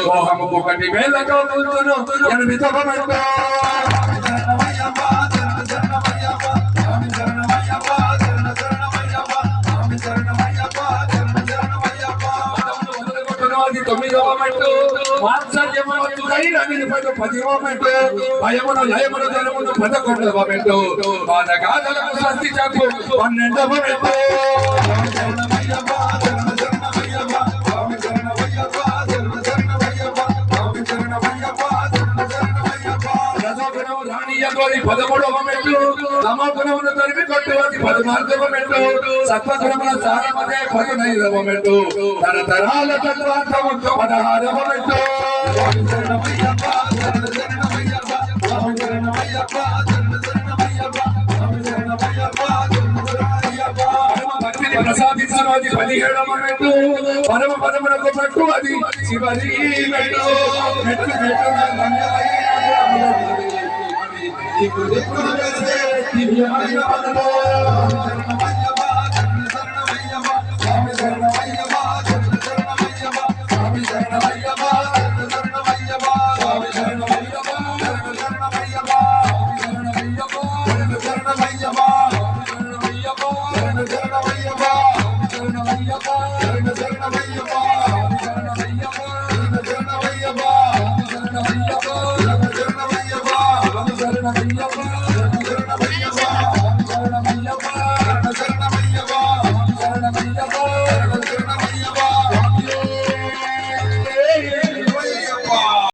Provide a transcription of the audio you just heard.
మోహము ఒకటి వేలతో ముందును ఎనిమిదవమెంటో తొమ్మిదవమెంటో వాత్సల్యమును ధైర్యమును పదివమెంటో భయమును లయమును ధనమును 11వమెంటో బాధగాదలకు స్వస్తి చెప్పు 12వమెంటో పదమూడవమెంటు తమోగుణమును తరిమి కొట్టువది 14వమెంటు సత్వగుణముల సారమదే 15వమెంటు తరతరాల తత్వార్థము 16వమెంటు భక్తిని ప్రసాదించను అది 17వమెంటు పరమ పదములకు పట్టు అది చివరి మెట్టు మెట్టు దిక్కులు వేసే దివ్యమైన పదమో స్వామి శరణమయ్యప్ప శరణమయ్యప్ప స్వామి శరణమయ్యప్ప శరణమయ్యప్ప స్వామి శరణమయ్యప్ప శరణమయ్యప్ప శరణమయ్యప్ప శరణమయ్యప్ప శరణమయ్యప్ప శరణమయ్యప్ప శరణమయ్యప్ప